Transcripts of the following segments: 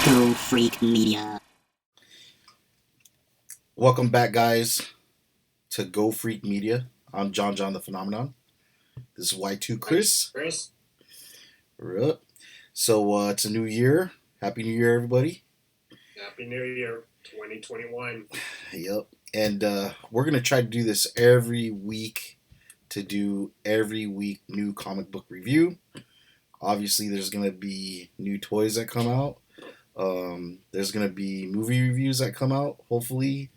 Go Freak Media. Welcome back, guys, to Go Freak Media. I'm John the Phenomenon. This is Y2 Chris. Yep. So it's a new year. Happy New Year, everybody. Happy New Year, 2021. Yep. And we're going to try to do this every week, to do every week new comic book review. Obviously, there's going to be new toys that come out. There's going to be movie reviews that come out. Hopefully,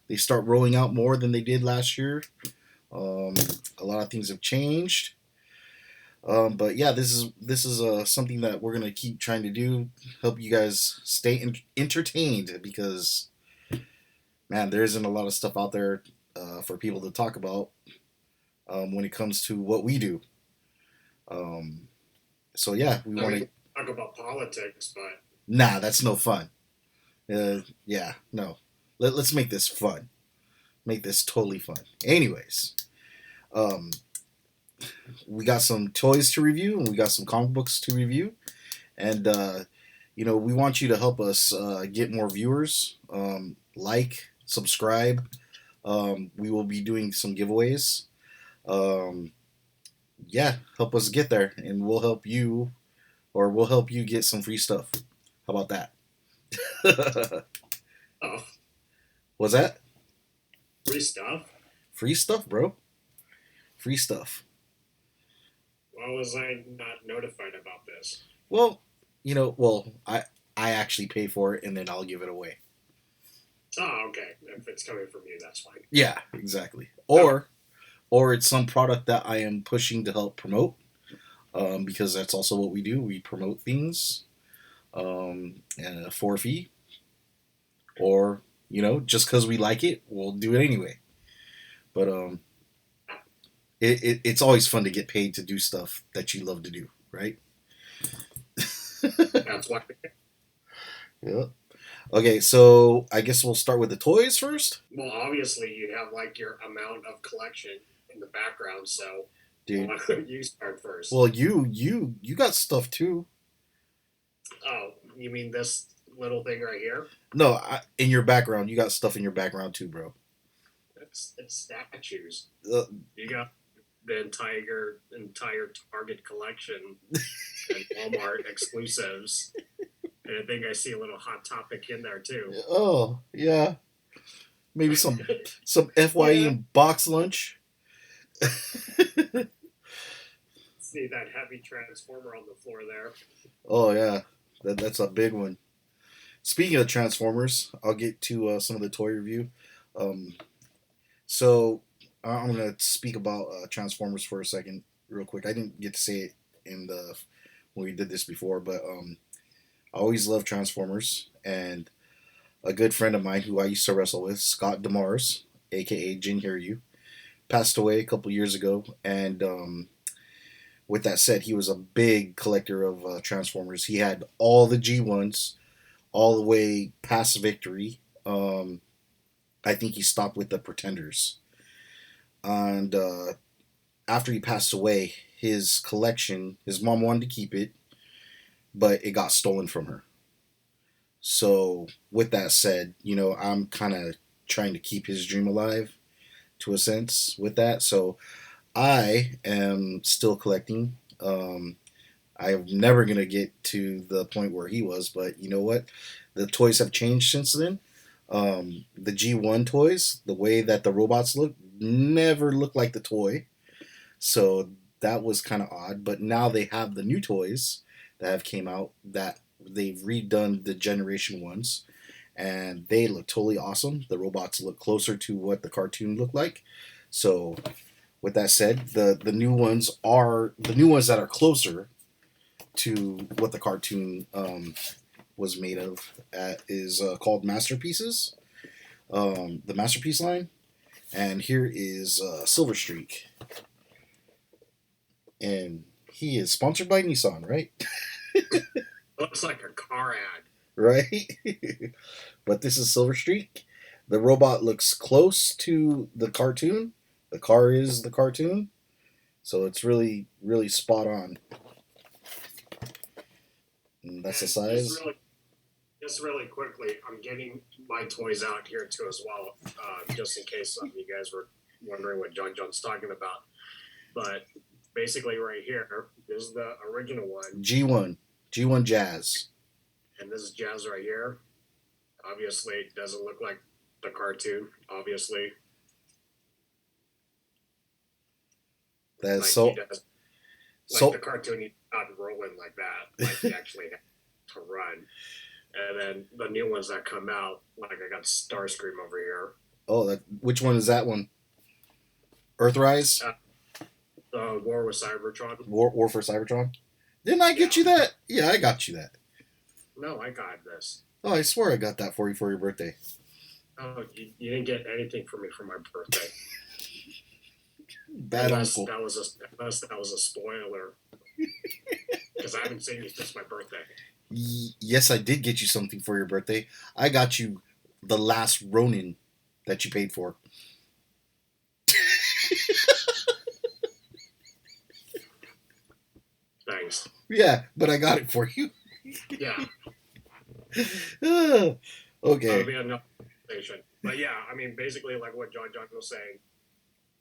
they start rolling out more than they did last year. A lot of things have changed. But yeah, this is something that we're gonna keep trying to do, help you guys stay entertained, because man, there isn't a lot of stuff out there for people to talk about when it comes to what we do. So yeah, we want to talk about politics, but nah, that's no fun. Yeah, no. Let's make this fun. Make this totally fun. Anyways, we got some toys to review and we got some comic books to review, and we want you to help us get more viewers. Like, subscribe. We will be doing some giveaways. Yeah, help us get there, and we'll help you, or we'll help you get some free stuff. How about that? oh, What's that? free stuff? Free stuff, bro. Free stuff. Why was I not notified about this? Well, I actually pay for it and then I'll give it away. Oh, okay. If it's coming from you, that's fine. Yeah, exactly. Or it's some product that I am pushing to help promote, because that's also what we do. We promote things for a fee, or just because we like it, we'll do it anyway. But it's always fun to get paid to do stuff that you love to do, right? That's why. Yeah. Okay, so I guess we'll start with the toys first. Well, obviously you have like your amount of collection in the background, so dude, why don't you start first? Well, you got stuff too. Oh, you mean this little thing right here? No, in your background, you got stuff in your background too, bro. It's statues. You got the entire Target collection and Walmart exclusives. And I think I see a little Hot Topic in there too. Oh, yeah. Maybe some FYE and box lunch. See that heavy Transformer on the floor there. Oh, yeah. That's a big one. Speaking of Transformers, I'll get to some of the toy review. So I'm going to speak about Transformers for a second, real quick. I didn't get to say it when we did this before, but I always loved Transformers, and a good friend of mine who I used to wrestle with, Scott DeMars, aka Jin Hiryu, passed away a couple years ago, and with that said, he was a big collector of Transformers. He had all the G1s, all the way past Victory. I think he stopped with the Pretenders. And after he passed away, his collection, his mom wanted to keep it, but it got stolen from her. So with that said, I'm kind of trying to keep his dream alive, to a sense, with that. So I am still collecting. I'm never going to get to the point where he was, but you know what? The toys have changed since then. The G1 toys, the way that the robots look, never looked like the toy. So that was kind of odd. But now they have the new toys that have came out, that they've redone the generation ones, and they look totally awesome. The robots look closer to what the cartoon looked like. So with that said, the new ones that are closer to what the cartoon was made of is called Masterpieces, the Masterpiece line. And here is Silver Streak, and he is sponsored by Nissan, right? Looks like a car ad. Right? But this is Silver Streak. The robot looks close to the cartoon. The car is the cartoon. So it's really, really spot on. And that's the size. just really quickly, I'm getting my toys out here too as well, just in case some of you guys were wondering what John's talking about. But basically, right here, this is the original one, G1 Jazz. and this is Jazz right here. Obviously, it doesn't look like the cartoon. Obviously, That's like so he does, like the so. cartoon, he's not rolling like that. Like he actually had to run. And then the new ones that come out, like I got Starscream over here. Oh, which one is that one? Earthrise? The War with Cybertron. War for Cybertron? Didn't I get Yeah. you that? Yeah, I got you that. No, I got this. Oh, I swear I got that for you for your birthday. Oh, you didn't get anything for me for my birthday. Bad unless uncle. unless that was a spoiler. Because I haven't seen you since my birthday. Yes, I did get you something for your birthday. I got you the last Ronin that you paid for. Thanks. Yeah, but I got it for you. Yeah. Okay. That'll be another conversation. But yeah, I mean, basically, like what John was saying,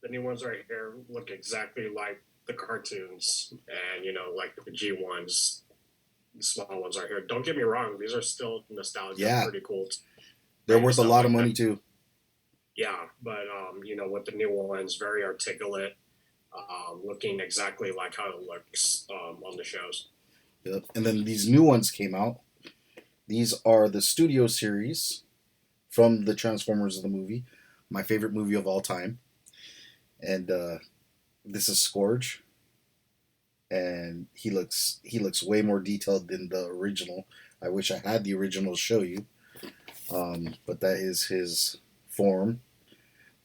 the new ones right here look exactly like the cartoons, and like the G ones, the small ones right here. Don't get me wrong; these are still nostalgic, Yeah. pretty cool. They're worth a Stuff lot like of money that. too. Yeah, but with the new ones, very articulate, looking exactly like how it looks on the shows. Yep. And then these new ones came out. These are the studio series from the Transformers of the movie, my favorite movie of all time. And this is Scourge, and he looks way more detailed than the original. I wish I had the original to show you, but that is his form,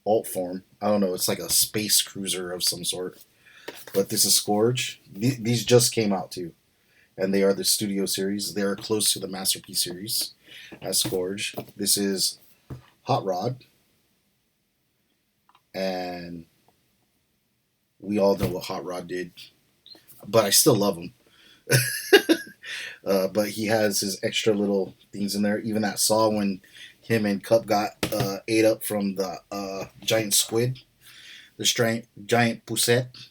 alt form. I don't know. It's like a space cruiser of some sort. But this is Scourge. These just came out too, and they are the studio series. They are close to the Masterpiece series as Scourge. This is Hot Rod, and we all know what Hot Rod did, but I still love him. But he has his extra little things in there. Even that saw when him and Cup got ate up from the giant squid, the giant poussette.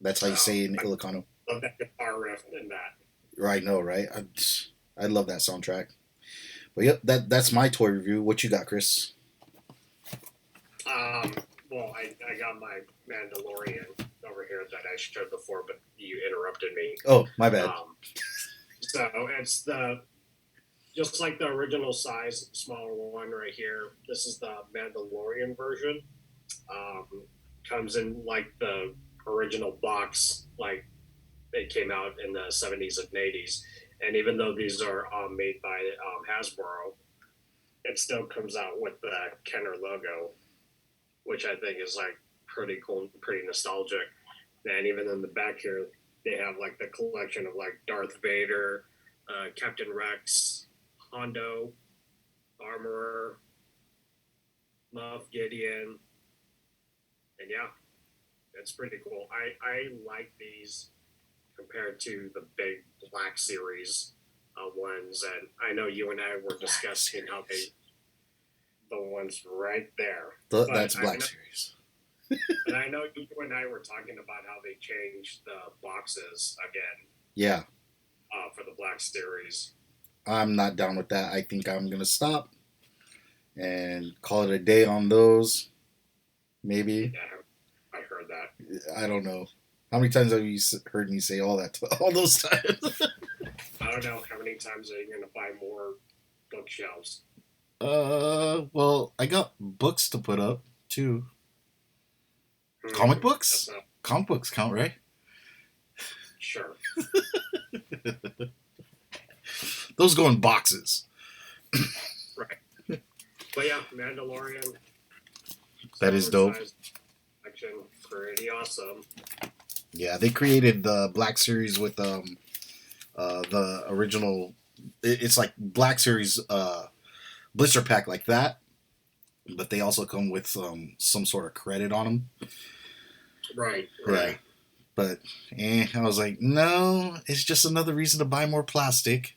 That's how you say it in Ilocano. I love that guitar riff in that. Right, no, right? I love that soundtrack. But yep, that's my toy review. What you got, Chris? Well, I got my Mandalorian over here that I showed before, but you interrupted me. Oh, my bad. So it's just like the original size, smaller one right here. This is the Mandalorian version. Um, Comes in like the original box, like it came out in the 70s and 80s. And even though these are made by Hasbro, it still comes out with the Kenner logo, which I think is like pretty cool, pretty nostalgic. And even in the back here, they have like the collection of like Darth Vader, Captain Rex, Hondo, Armorer, Moff Gideon, and yeah, it's pretty cool. I like these compared to the big Black Series ones, and I know you and I were discussing how the ones right there. That's Black Series. And I know you and I were talking about how they changed the boxes again. Yeah. For the Black Series. I'm not down with that. I think I'm gonna stop and call it a day on those. Maybe. Yeah, I heard that. I don't know. How many times have you heard me say all those times? I don't know how many times are you going to buy more bookshelves. Well, I got books to put up too. Comic books? Comic books count, right? Sure. Those go in boxes. Right. But yeah, Mandalorian. That is dope. Action, pretty awesome. Yeah, they created the Black Series with the original. It's like Black Series blister pack like that, but they also come with some sort of credit on them. Right. Yeah. But I was like, no, it's just another reason to buy more plastic.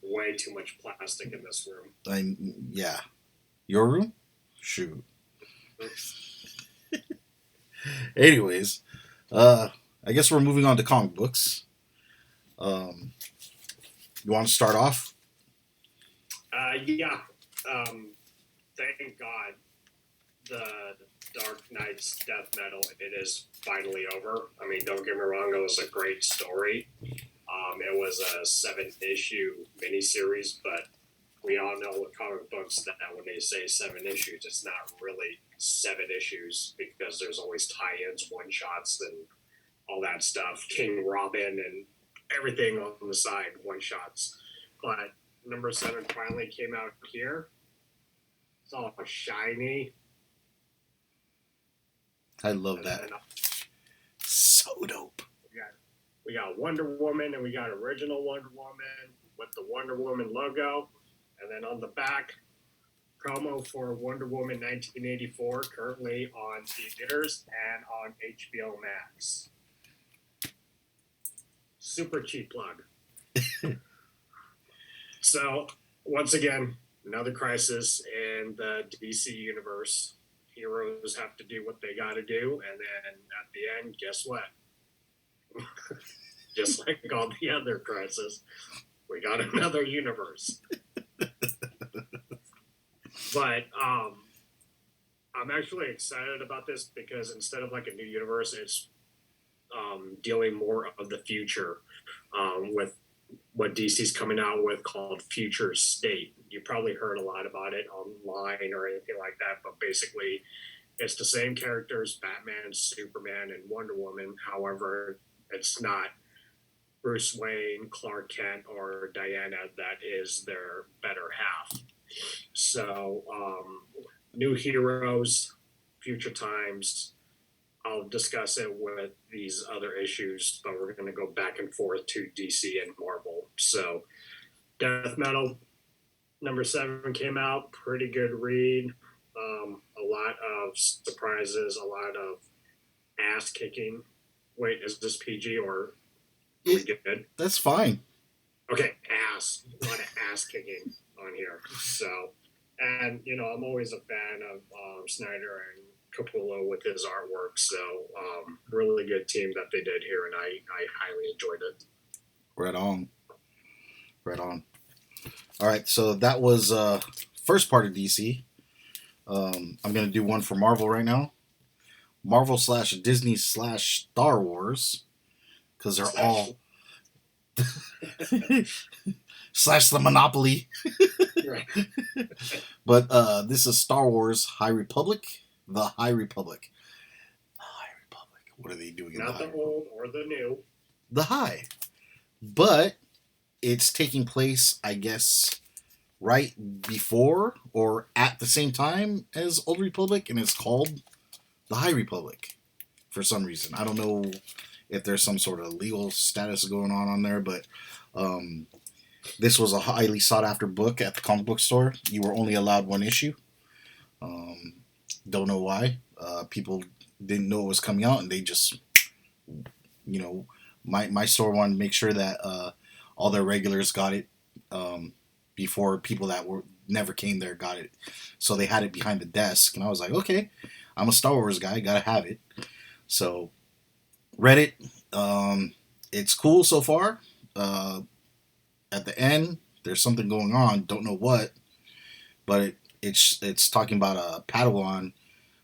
Way too much plastic in this room. Yeah. Your room? Shoot. Anyways, I guess we're moving on to comic books. Um, you want to start off? Yeah. Thank God the Dark Knight's death metal, it is finally over. I mean, don't get me wrong, it was a great story. It was a 7-issue miniseries, but we all know with comic books that when they say 7 issues, it's not really 7 issues because there's always tie-ins, one-shots, and all that stuff. King Robin and everything on the side, one-shots. But number 7 finally came out here. It's all shiny. I love And that. then So dope. we got Wonder Woman and we got original Wonder Woman with the Wonder Woman logo. And then on the back, promo for Wonder Woman 1984, currently on theaters and on HBO Max. Super cheap plug. So, once again, another crisis in the DC universe. Heroes have to do what they got to do, and then at the end, guess what? Just like all the other crises, we got another universe. But I'm actually excited about this because instead of like a new universe, it's dealing more of the future with what DC's coming out with called Future State. You probably heard a lot about it online or anything like that, but basically it's the same characters, Batman, Superman, and Wonder Woman. However, it's not Bruce Wayne, Clark Kent, or Diana that is their better half. So, new heroes, future times. I'll discuss it with these other issues, but we're going to go back and forth to DC and Marvel. So, Death Metal number 7 came out, pretty good read. A lot of surprises, a lot of ass kicking. Wait, is this PG or are we good? That's fine. Okay, ass. A lot of ass kicking on here. So, and I'm always a fan of Snyder and Capullo with his artwork. So, really good team that they did here, and I highly enjoyed it. Right on. Right on. All right, so that was first part of DC. I'm gonna do one for Marvel right now. Marvel / Disney / Star Wars, because they're all / the Monopoly. Right. But this is Star Wars High Republic. The High Republic. The High Republic. What are they doing in Not the High the old or the new. The High. But it's taking place, I guess, right before or at the same time as Old Republic, and it's called the High Republic for some reason. I don't know if there's some sort of legal status going on there, but this was a highly sought after book at the comic book store. You were only allowed one issue. Don't know why. People didn't know it was coming out, and they just, my store wanted to make sure that all their regulars got it before people that were never came there got it. So they had it behind the desk, and I was like, okay, I'm a Star Wars guy, gotta have it. So read it. It's cool so far. At the end, there's something going on. Don't know what, but it's talking about a Padawan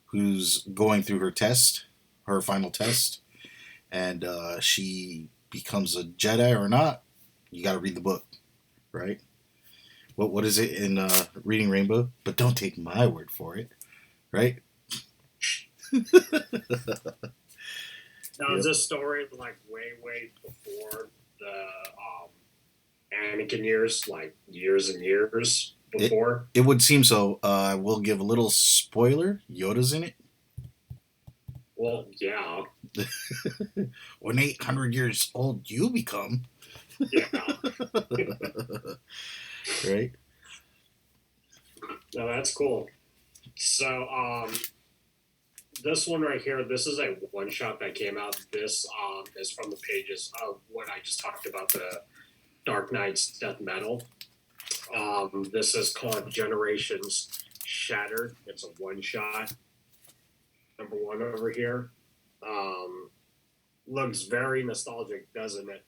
who's going through her final test, and she becomes a Jedi or not. You got to read the book, right? What is it in Reading Rainbow? But don't take my word for it, right? Now, is this story like way before the Anakin years, like years and years before? It would seem so. We'll give a little spoiler. Yoda's in it. Well, yeah. When 800 years old you become. Yeah. Right? No, that's cool. So, this one right here, this is a one shot that came out. This is from the pages of what I just talked about, the Dark Knight's Death Metal. This is called Generations Shattered. It's a one shot. Number one over here. Um, Looks very nostalgic, doesn't it?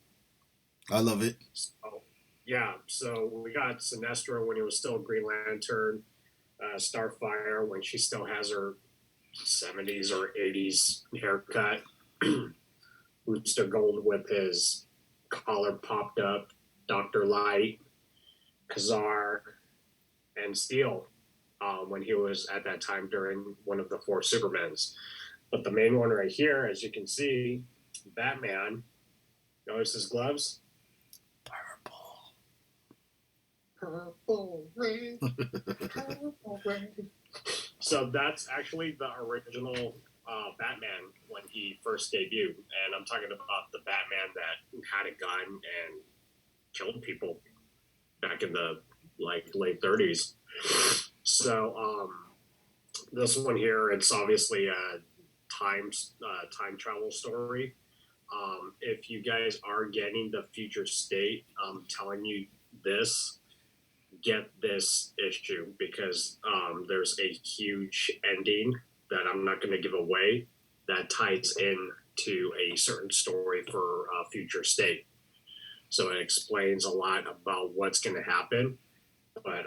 I love it. So, yeah, so we got Sinestro when he was still Green Lantern, Starfire when she still has her 70s or 80s haircut, Rooster Gold with his collar popped up, Dr. Light, Kazar, and Steel when he was at that time during one of the four Supermans. But the main one right here, as you can see, Batman, notice his gloves? Purple. Purple rain, purple rain. So that's actually the original Batman when he first debuted, and I'm talking about the Batman that had a gun and killed people back in the late 30s. So this one here, it's obviously a time travel story. If you guys are getting the future state, I'm telling you this, get this issue because there's a huge ending that I'm not going to give away that ties in to a certain story for future state. So it explains a lot about what's going to happen. But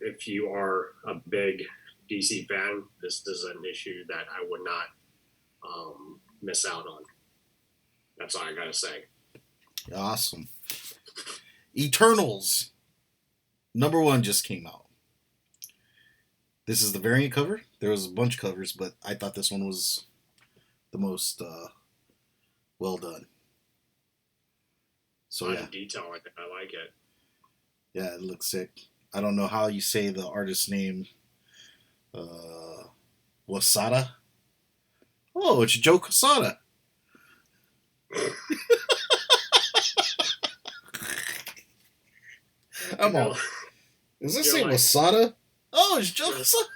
if you are a big DC fan, this is an issue that I would not miss out on. That's all I got to say. Awesome. Eternals. Number one just came out. This is the variant cover. There was a bunch of covers, but I thought this one was the most well done. So A lot yeah, of detail. I like it. yeah, it looks sick. I don't know how you say the artist's name. Wasada. Oh, it's Joe Quesada. I'm all. Does this say Wasada? Oh, it's Joe Quesada.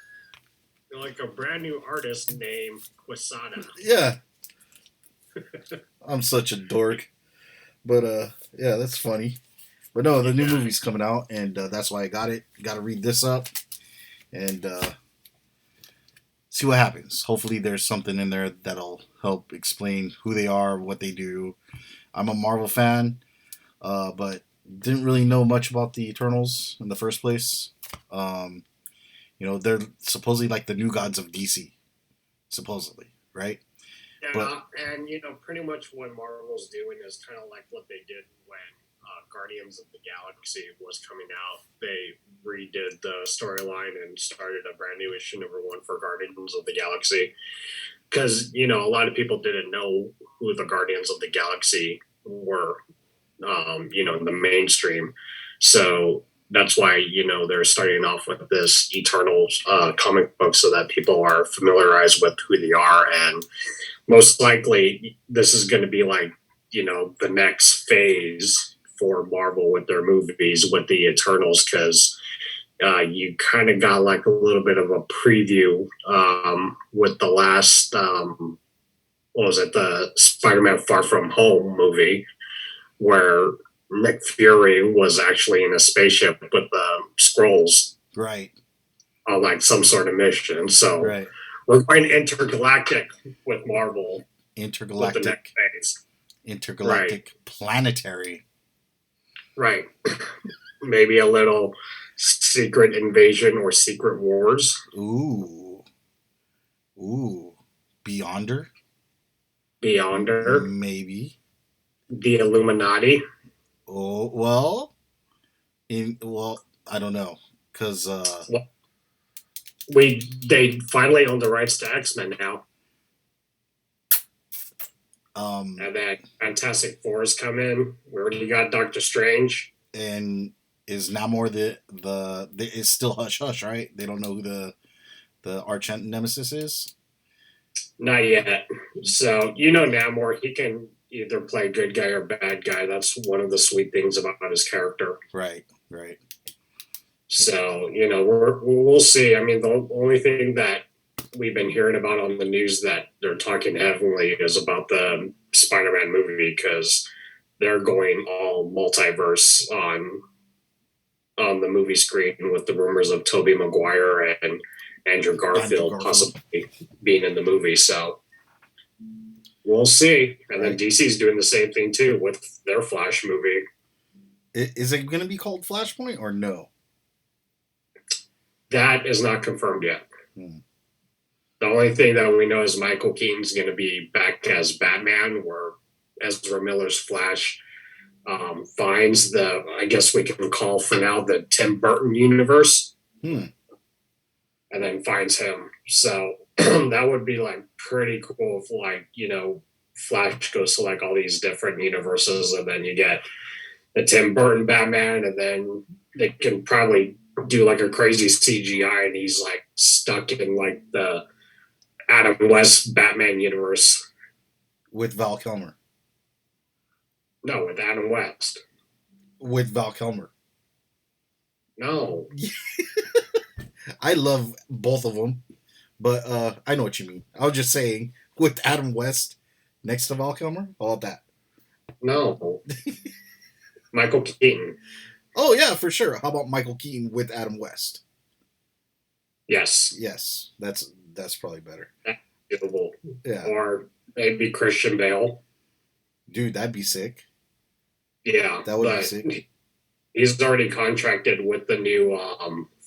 You're like a brand new artist named Quesada. Yeah. I'm such a dork. But yeah, that's funny. But no, the new movie's coming out, and that's why I got it. Got to read this up and see what happens. Hopefully, there's something in there that'll help explain who they are, what they do. I'm a Marvel fan, but didn't really know much about the Eternals in the first place. They're supposedly like the new gods of DC, supposedly, right? Yeah, but, and pretty much what Marvel's doing is kind of like what they did when Guardians of the Galaxy was coming out. They redid the storyline and started a brand new issue number one for Guardians of the Galaxy. Because, a lot of people didn't know who the Guardians of the Galaxy were, in the mainstream. So that's why, they're starting off with this Eternals comic book so that people are familiarized with who they are. And most likely this is going to be like, the next phase for Marvel with their movies with the Eternals, because you kind of got like a little bit of a preview with the last, what was it, the Spider-Man Far From Home movie, where Nick Fury was actually in a spaceship with the Skrulls. Right. On like some sort of mission. So right. We're going intergalactic with Marvel. Intergalactic. With the next phase. Intergalactic planetary. Right. Maybe a little secret invasion or secret wars. Ooh. Beyonder? Maybe. The Illuminati. Oh, well. I don't know. Because they finally own the rights to X-Men now. And then Fantastic Fours come in. We already got Doctor Strange. And is Namor is still hush hush, right? They don't know who the arch nemesis is? Not yet. So, Namor, he can either play good guy or bad guy. That's one of the sweet things about his character. Right. So, we'll see. I mean, the only thing that we've been hearing about on the news that they're talking heavily is about the Spider-Man movie, because they're going all multiverse on the movie screen with the rumors of Tobey Maguire and Andrew Andrew Garfield Garfield, possibly being in the movie. So we'll see. And then right? DC's doing the same thing too with their Flash movie. Is it going to be called Flashpoint or no? That is not confirmed yet. Hmm. The only thing that we know is Michael Keaton's going to be back as Batman, where Ezra Miller's Flash finds the, I guess we can call for now, the Tim Burton universe, Hmm. and then finds him. So that would be like pretty cool if, like, Flash goes to like all these different universes, and then you get the Tim Burton Batman, and then they can probably do like a crazy CGI, and he's like stuck in like the Adam West Batman universe. With Val Kilmer. No, with Adam West. With Val Kilmer. No. I love both of them, but I know what you mean. I was just saying, with Adam West next to Val Kilmer, all that. No. Michael Keaton. Oh yeah, for sure. How about Michael Keaton with Adam West? Yes. Yes, that's probably better. That's doable. Yeah, Or maybe Christian Bale. dude, that'd be sick. Yeah, That would be but sick. he's already contracted with the new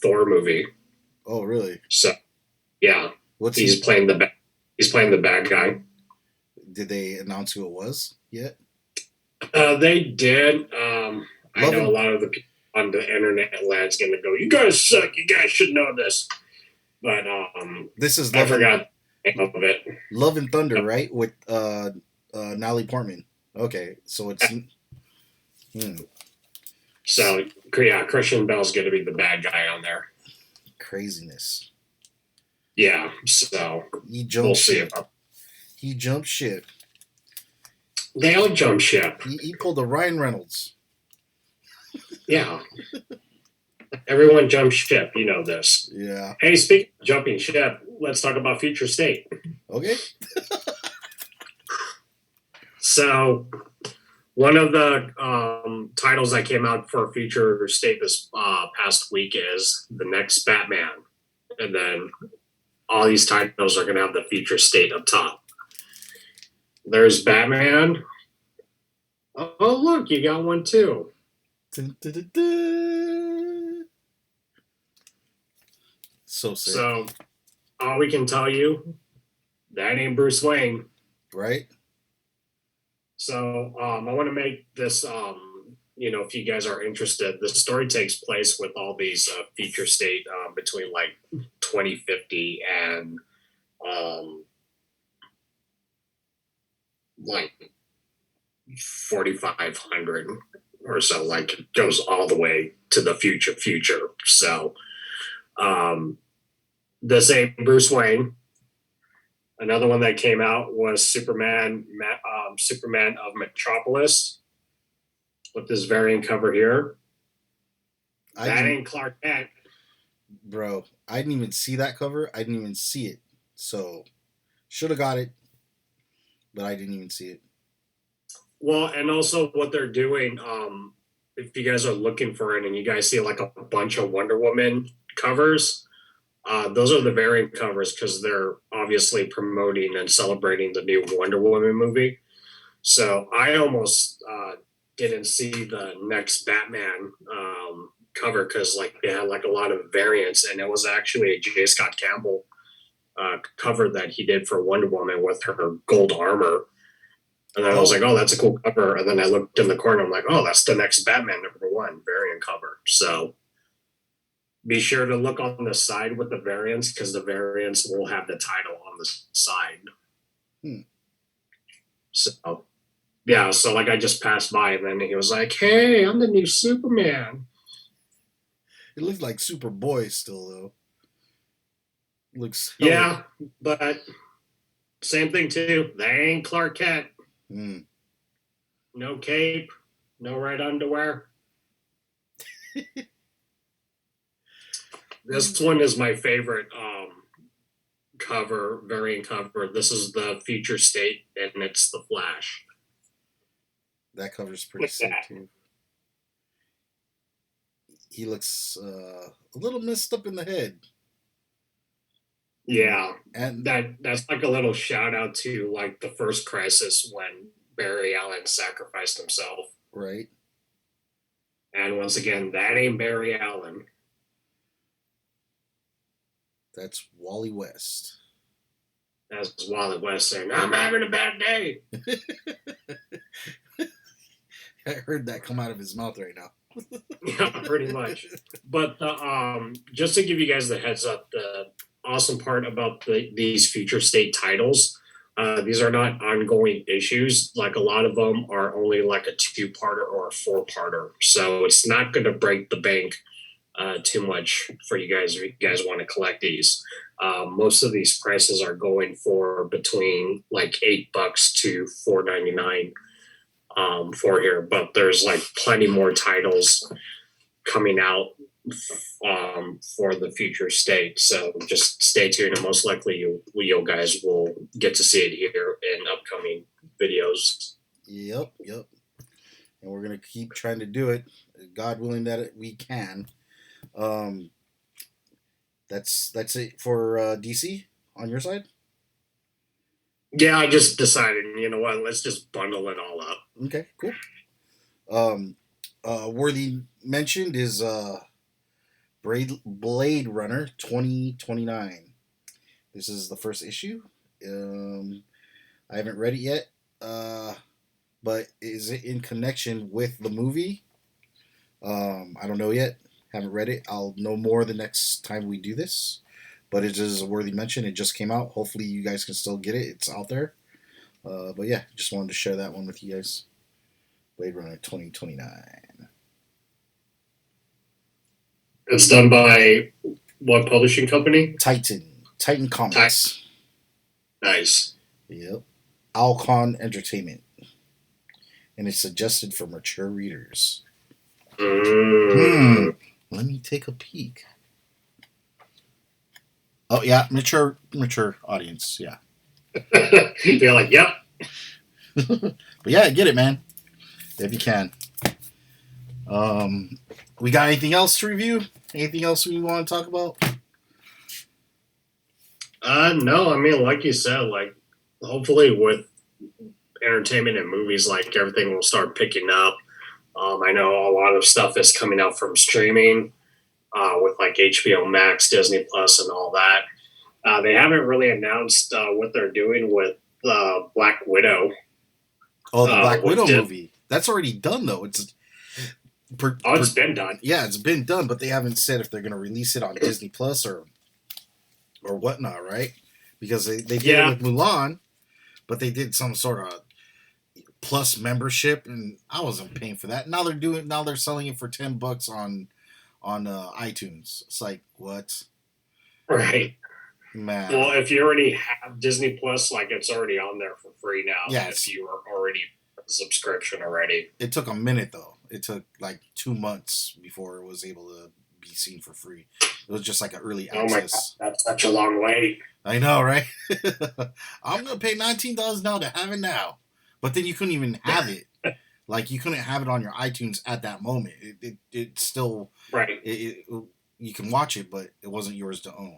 Thor movie. Oh really? So yeah, What's he's he? playing the bad guy. Did they announce who it was yet? They did. I Love know a and lot of the people on the internet land's going to go, "You guys suck. You guys should know this." But this is I forgot the name of it. Love and Thunder, right? With Natalie Portman. Okay, so it's So yeah, Christian Bale's going to be the bad guy on there. craziness. Yeah, so He we'll jumped see ship. about. He jumped ship. They all jump ship. He pulled a Ryan Reynolds. Yeah, everyone jumps ship. You know this. Yeah. Hey, speaking of jumping ship, let's talk about Future State. Okay. So one of the titles that came out for Future State this past week is the next Batman, and then all these titles are going to have the Future State up top. There's Batman. Oh, look, you got one too. Dun, dun, dun, dun. So sick. So all we can tell you, that ain't Bruce Wayne. Right? So I want to make this, if you guys are interested, the story takes place with all these future state between like 2050 and like 4500 or so. Like it goes all the way to the future. So the same Bruce Wayne. Another one that came out was Superman of Metropolis with this variant cover here. That ain't Clark Kent. Bro, I didn't even see that cover. I didn't even see it. So, should have got it, but I didn't even see it. Well, and also what they're doing, if you guys are looking for it and you guys see like a bunch of Wonder Woman covers, those are the variant covers because they're obviously promoting and celebrating the new Wonder Woman movie. So I almost didn't see the next Batman cover because like they had like a lot of variants, and it was actually a J. Scott Campbell cover that he did for Wonder Woman with her gold armor. And then I was like, oh, that's a cool cover. And then I looked in the corner, I'm like, oh, that's the next Batman #1 variant cover. So be sure to look on the side with the variants because the variants will have the title on the side. So, yeah, so like I just passed by and then he was like, hey, I'm the new Superman. It looks like Superboy still, though. Looks. Yeah, but same thing, too. They ain't Clark Kent. No cape, no red underwear. This one is my favorite variant cover. This is the Future State, and it's the Flash. That cover's pretty Look at sick that. too. He looks a little messed up in the head, Yeah, and that's like a little shout out to like the first crisis when Barry Allen sacrificed himself. right. And once again, that ain't Barry Allen. That's Wally West. That's Wally West saying, "I'm having a bad day." I heard that come out of his mouth right now. Yeah, pretty much. But just to give you guys the heads up, the awesome part about these future state titles, these are not ongoing issues. Like a lot of them are only like a two-parter or a four-parter, so it's not going to break the bank too much for you guys if you guys want to collect these. Most of these prices are going for between like $8 to $4.99 for here, but there's like plenty more titles coming out for the future state. So just stay tuned, and most likely you guys will get to see it here in upcoming videos. Yep, yep. And we're gonna keep trying to do it, God willing that we can. Um, that's it for DC on your side. Yeah, I just decided, you know what, let's just bundle it all up. Okay, cool. Um, worthy mentioned is Blade Runner 2029. This is the first issue. Um, I haven't read it yet, but is it in connection with the movie? I don't know yet. Haven't read it. I'll know more the next time we do this. But it is a worthy mention. It just came out. Hopefully, you guys can still get it. It's out there. But yeah, just wanted to share that one with you guys. Blade Runner 2029. It's done by what publishing company? Titan Comics. Nice. Yep. Alcon Entertainment. And it's suggested for mature readers. Let me take a peek. Oh yeah, mature audience, yeah. You're like, yep. But yeah, get it, man. If you can. We got anything else to review? Anything else we want to talk about? No, I mean, like you said, like hopefully with entertainment and movies, like everything will start picking up. I know a lot of stuff is coming out from streaming with like HBO Max, Disney Plus, and all that. They haven't really announced what they're doing with Black Widow. Oh, the Black Widow movie. That's already done, though. It's been done. Yeah, it's been done, but they haven't said if they're going to release it on Disney Plus or whatnot, right? Because they did it with Mulan, but they did some sort of Plus membership, and I wasn't paying for that. Now they're selling it for $10 on iTunes. It's like, what? Right. Man. Well, if you already have Disney Plus, like it's already on there for free now. Yes. If you were already a subscription already. It took a minute though. It took like 2 months before it was able to be seen for free. It was just like an early access. Oh my God, that's such a long wait. I know, right? I'm gonna pay $19 now to have it now, but then you couldn't even have it. Like you couldn't have it on your iTunes at that moment. It still right. You can watch it, but it wasn't yours to own.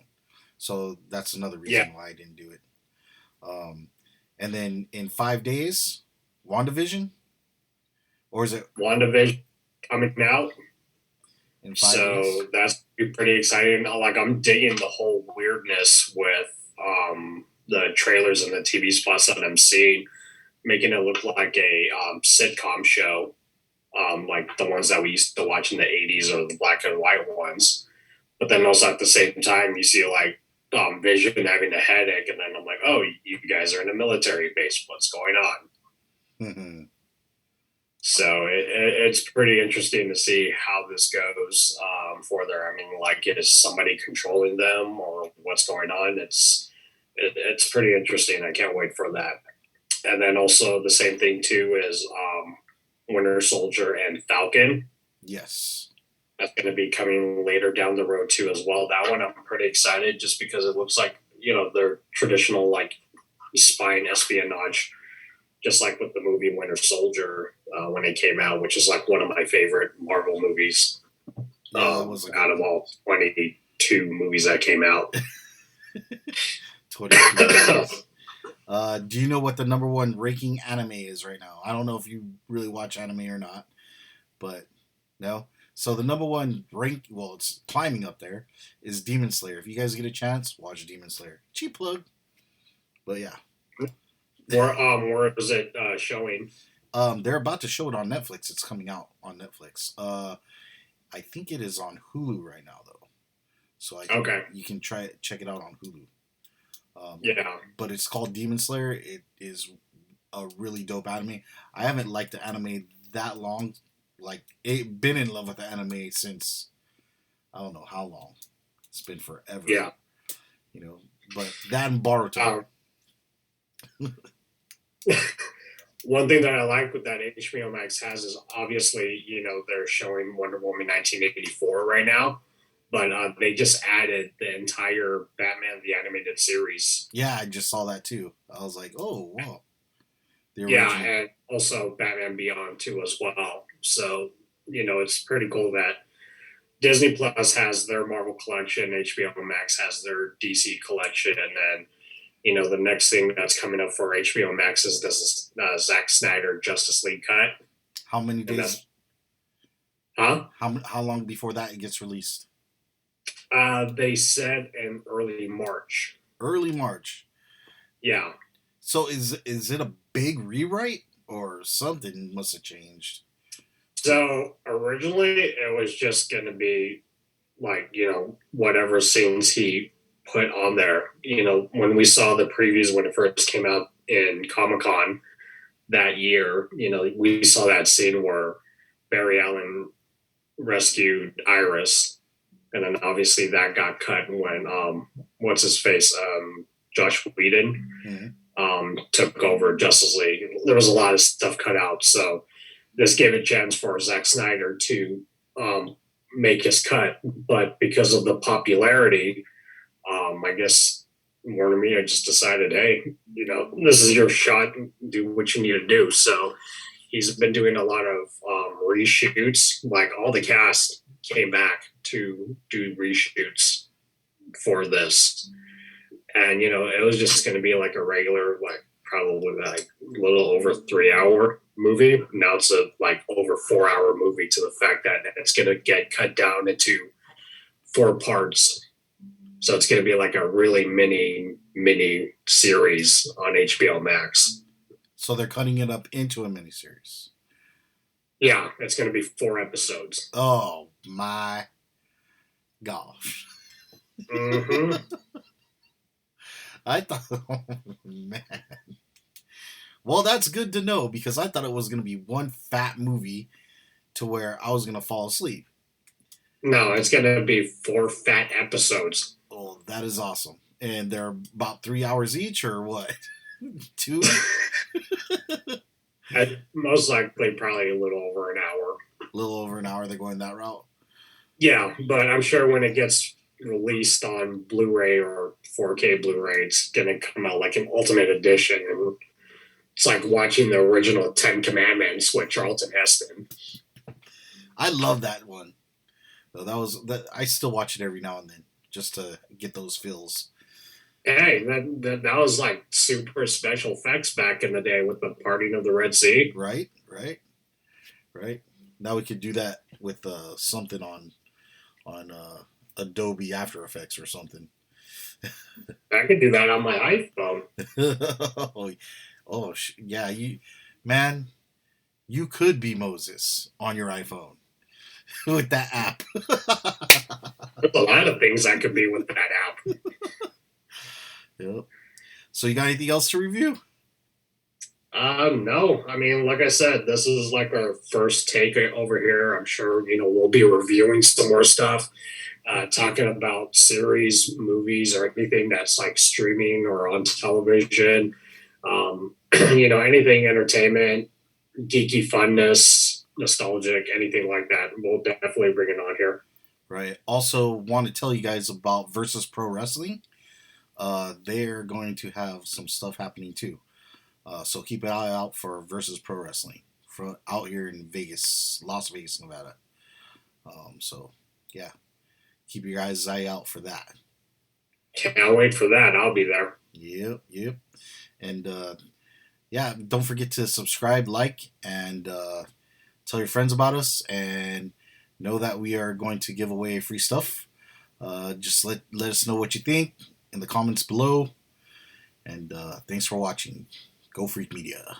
So that's another reason why I didn't do it. And then in 5 days, WandaVision, or is it WandaVision coming out? In 5 days? That's pretty exciting. Like I'm digging the whole weirdness with the trailers and the TV spots that I'm seeing, making it look like a sitcom show, like the ones that we used to watch in the '80s or the black and white ones. But then also at the same time, you see like Vision having a headache, and then I'm like, oh, you guys are in a military base. What's going on? Mm-hmm. So it's pretty interesting to see how this goes for there. I mean, like, is somebody controlling them or what's going on? It's pretty interesting. I can't wait for that. And then also the same thing too is Winter Soldier and Falcon. Yes. That's going to be coming later down the road too as well. That one I'm pretty excited just because it looks like, you know, their traditional like spy and espionage, just like with the movie Winter Soldier. when it came out, which is like one of my favorite Marvel movies Yeah, that was a good out of one. all 22 movies that came out. 22 movies. Do you know what the number one ranking anime is right now? I don't know if you really watch anime or not, but no. So the number one rank, well, it's climbing up there, is Demon Slayer. If you guys get a chance, watch Demon Slayer. Cheap plug, but yeah. Where is it showing? They're about to show it on Netflix. It's coming out on Netflix. I think it is on Hulu right now though, so Okay. you can check it out on Hulu. Yeah. But it's called Demon Slayer. It is a really dope anime. I haven't liked the anime that long. Like, been in love with the anime since I don't know how long. It's been forever. Yeah. You know, but that and Boruto. One thing that I like with that HBO Max has is obviously, they're showing Wonder Woman 1984 right now, but they just added the entire Batman the Animated Series. Yeah, I just saw that too. I was like, oh, wow. The original. Yeah, and also Batman Beyond too as well. So, it's pretty cool that Disney Plus has their Marvel collection, HBO Max has their DC collection, and then the next thing that's coming up for HBO Max is this Zack Snyder Justice League cut. How many days? Huh? How long before that it gets released? They said in early March. Early March. Yeah. So is it a big rewrite or something must have changed? So originally it was just going to be like, whatever scenes he put on there. When we saw the previews when it first came out in Comic-Con that year, we saw that scene where Barry Allen rescued Iris, and then obviously that got cut when what's his face, Josh Whedon, took over Justice League. There was a lot of stuff cut out, so this gave a chance for Zack Snyder to make his cut, but because of the popularity, I guess Warner Media just decided, hey, this is your shot. Do what you need to do. So he's been doing a lot of reshoots. Like all the cast came back to do reshoots for this, and it was just going to be like a regular, like probably like a little over 3 hour movie. Now it's a like over 4 hour movie, to the fact that it's going to get cut down into 4 parts. So it's going to be like a really mini series on HBO Max. So they're cutting it up into a mini series. Yeah, it's going to be 4 episodes. Oh my gosh! Mm-hmm. I thought, oh, man. Well, that's good to know, because I thought it was going to be one fat movie to where I was going to fall asleep. No, it's going to be 4 fat episodes. Oh, that is awesome. And they're about 3 hours each, or what? 2? Most likely probably a little over an hour. A little over an hour, they're going that route? Yeah, but I'm sure when it gets released on Blu-ray or 4K Blu-ray, it's going to come out like an Ultimate Edition. And it's like watching the original 10 Commandments with Charlton Heston. I love that one. That I still watch it every now and then just to get those feels. Hey, that was like super special effects back in the day with the parting of the Red Sea. Right. Now we could do that with something on Adobe After Effects or something. I could do that on my iPhone. Yeah, you could be Moses on your iPhone with that app. There's a lot of things I could be with that app. Yep. So you got anything else to review? No. I mean, like I said, this is like our first take over here. I'm sure, we'll be reviewing some more stuff, talking about series, movies, or anything that's like streaming or on television. Anything entertainment, geeky funness, nostalgic, anything like that. We'll definitely bring it on here. Right. Also, want to tell you guys about Versus Pro Wrestling. They're going to have some stuff happening too. So keep an eye out for Versus Pro Wrestling from out here in Vegas, Las Vegas, Nevada. So yeah, keep your guys' eye out for that. Can't wait for that. I'll be there. Yep, yep. And yeah, don't forget to subscribe, like, and tell your friends about us, and know that we are going to give away free stuff. Just let us know what you think in the comments below. And thanks for watching. Go Freak Media.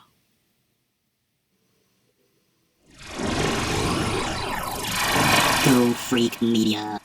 Go Freak Media.